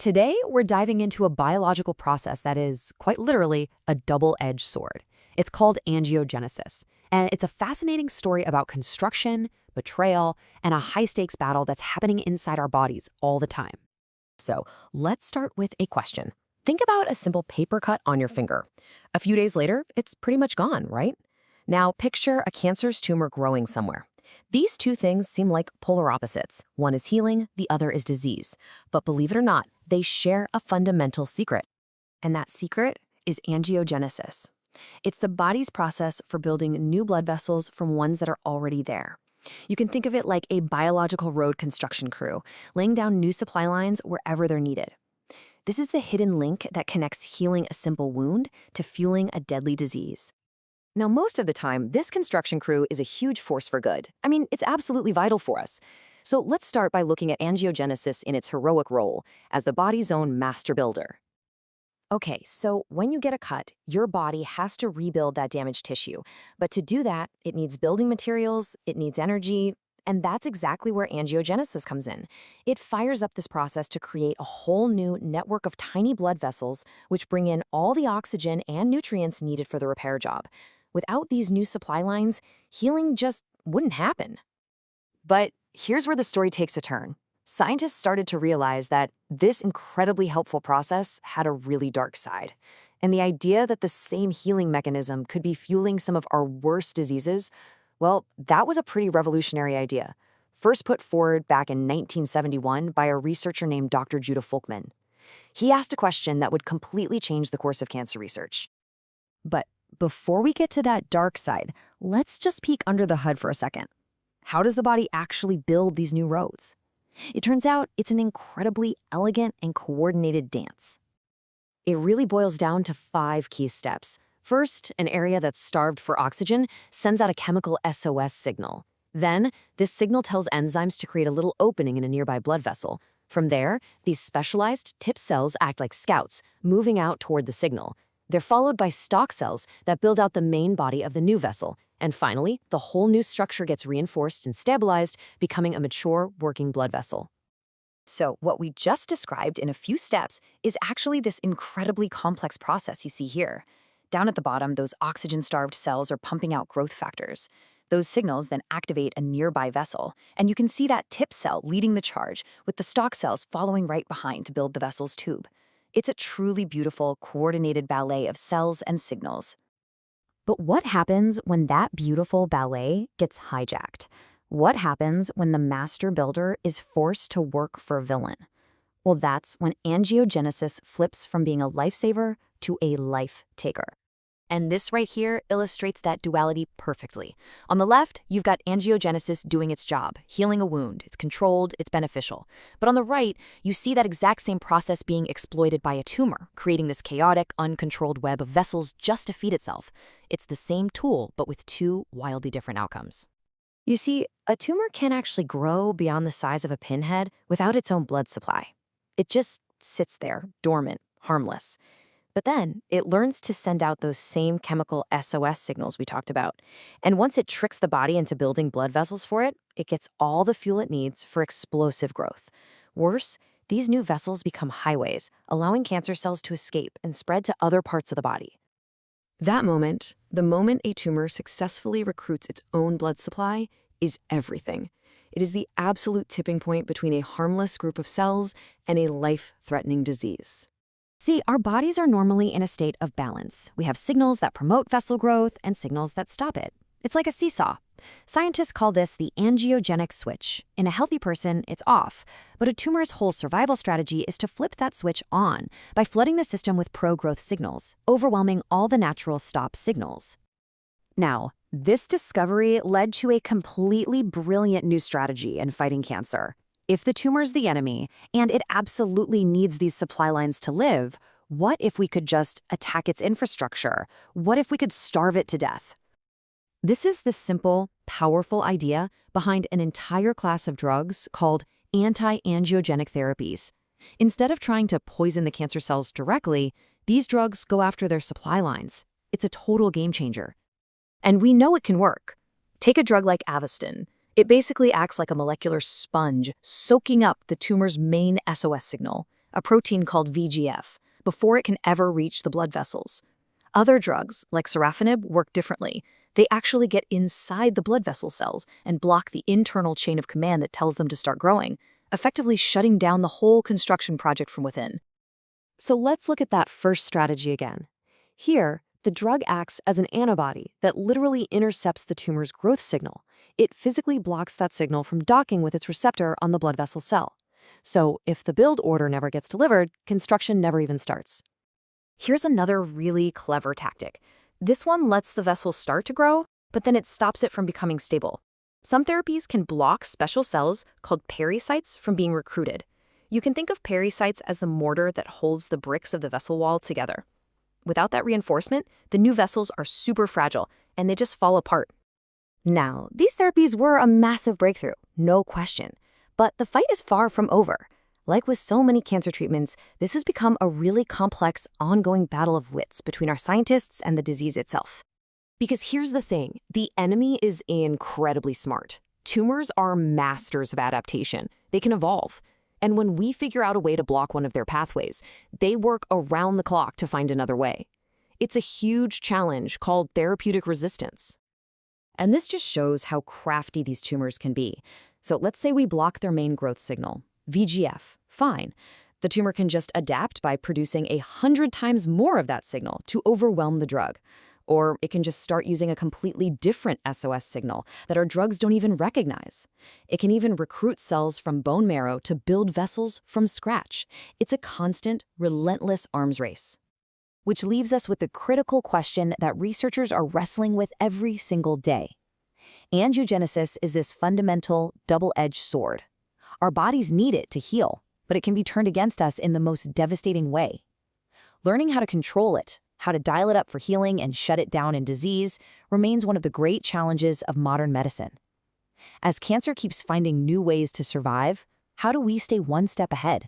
Today, we're diving into a biological process that is, quite literally, a double-edged sword. It's called angiogenesis, and it's a fascinating story about construction, betrayal, and a high-stakes battle that's happening inside our bodies all the time. So let's start with a question. Think about a simple paper cut on your finger. A few days later, it's pretty much gone, right? Now picture a cancerous tumor growing somewhere. These two things seem like polar opposites. One is healing, the other is disease. But believe it or not, they share a fundamental secret. And that secret is angiogenesis. It's the body's process for building new blood vessels from ones that are already there. You can think of it like a biological road construction crew, laying down new supply lines wherever they're needed. This is the hidden link that connects healing a simple wound to fueling a deadly disease. Now, most of the time, this construction crew is a huge force for good. I mean, it's absolutely vital for us. So let's start by looking at angiogenesis in its heroic role as the body's own master builder. Okay, so when you get a cut, your body has to rebuild that damaged tissue. But to do that, it needs building materials, it needs energy, and that's exactly where angiogenesis comes in. It fires up this process to create a whole new network of tiny blood vessels, which bring in all the oxygen and nutrients needed for the repair job. Without these new supply lines, healing just wouldn't happen. But here's where the story takes a turn. Scientists started to realize that this incredibly helpful process had a really dark side. And the idea that the same healing mechanism could be fueling some of our worst diseases, well, that was a pretty revolutionary idea. First put forward back in 1971 by a researcher named Dr. Judah Folkman. He asked a question that would completely change the course of cancer research. But before we get to that dark side, let's just peek under the hood for a second. How does the body actually build these new roads? It turns out it's an incredibly elegant and coordinated dance. It really boils down to 5 key steps. First, an area that's starved for oxygen sends out a chemical SOS signal. Then, this signal tells enzymes to create a little opening in a nearby blood vessel. From there, these specialized tip cells act like scouts, moving out toward the signal. They're followed by stalk cells that build out the main body of the new vessel. And finally, the whole new structure gets reinforced and stabilized, becoming a mature, working blood vessel. So what we just described in a few steps is actually this incredibly complex process you see here. Down at the bottom, those oxygen-starved cells are pumping out growth factors. Those signals then activate a nearby vessel, and you can see that tip cell leading the charge, with the stalk cells following right behind to build the vessel's tube. It's a truly beautiful, coordinated ballet of cells and signals. But what happens when that beautiful ballet gets hijacked? What happens when the master builder is forced to work for a villain? Well, that's when angiogenesis flips from being a lifesaver to a life taker. And this right here illustrates that duality perfectly. On the left, you've got angiogenesis doing its job, healing a wound. It's controlled, it's beneficial. But on the right, you see that exact same process being exploited by a tumor, creating this chaotic, uncontrolled web of vessels just to feed itself. It's the same tool, but with 2 wildly different outcomes. You see, a tumor can actually grow beyond the size of a pinhead without its own blood supply. It just sits there, dormant, harmless. But then it learns to send out those same chemical SOS signals we talked about. And once it tricks the body into building blood vessels for it, it gets all the fuel it needs for explosive growth. Worse, these new vessels become highways, allowing cancer cells to escape and spread to other parts of the body. That moment, the moment a tumor successfully recruits its own blood supply, is everything. It is the absolute tipping point between a harmless group of cells and a life-threatening disease. See, our bodies are normally in a state of balance. We have signals that promote vessel growth and signals that stop it. It's like a seesaw. Scientists call this the angiogenic switch. In a healthy person, it's off. But a tumor's whole survival strategy is to flip that switch on by flooding the system with pro-growth signals, overwhelming all the natural stop signals. Now, this discovery led to a completely brilliant new strategy in fighting cancer. If the tumor's the enemy, and it absolutely needs these supply lines to live, what if we could just attack its infrastructure? What if we could starve it to death? This is the simple, powerful idea behind an entire class of drugs called anti-angiogenic therapies. Instead of trying to poison the cancer cells directly, these drugs go after their supply lines. It's a total game changer. And we know it can work. Take a drug like Avastin. It basically acts like a molecular sponge, soaking up the tumor's main SOS signal. a protein called VEGF, before it can ever reach the blood vessels. Other drugs, like sorafenib, work differently. They actually get inside the blood vessel cells and block the internal chain of command that tells them to start growing, effectively shutting down the whole construction project from within. So let's look at that first strategy again. Here, the drug acts as an antibody that literally intercepts the tumor's growth signal. It physically blocks that signal from docking with its receptor on the blood vessel cell. So if the build order never gets delivered, construction never even starts. Here's another really clever tactic. This one lets the vessel start to grow, but then it stops it from becoming stable. Some therapies can block special cells called pericytes from being recruited. You can think of pericytes as the mortar that holds the bricks of the vessel wall together. Without that reinforcement, the new vessels are super fragile, and they just fall apart. Now, these therapies were a massive breakthrough, no question. But the fight is far from over. Like with so many cancer treatments, this has become a really complex, ongoing battle of wits between our scientists and the disease itself. Because here's the thing, the enemy is incredibly smart. Tumors are masters of adaptation. They can evolve. And when we figure out a way to block one of their pathways, they work around the clock to find another way. It's a huge challenge called therapeutic resistance. And this just shows how crafty these tumors can be. So let's say we block their main growth signal, VEGF. Fine. The tumor can just adapt by producing 100 times more of that signal to overwhelm the drug. Or it can just start using a completely different SOS signal that our drugs don't even recognize. It can even recruit cells from bone marrow to build vessels from scratch. It's a constant, relentless arms race. Which leaves us with the critical question that researchers are wrestling with every single day. Angiogenesis is this fundamental, double-edged sword. Our bodies need it to heal, but it can be turned against us in the most devastating way. Learning how to control it, how to dial it up for healing and shut it down in disease, remains one of the great challenges of modern medicine. As cancer keeps finding new ways to survive, how do we stay one step ahead?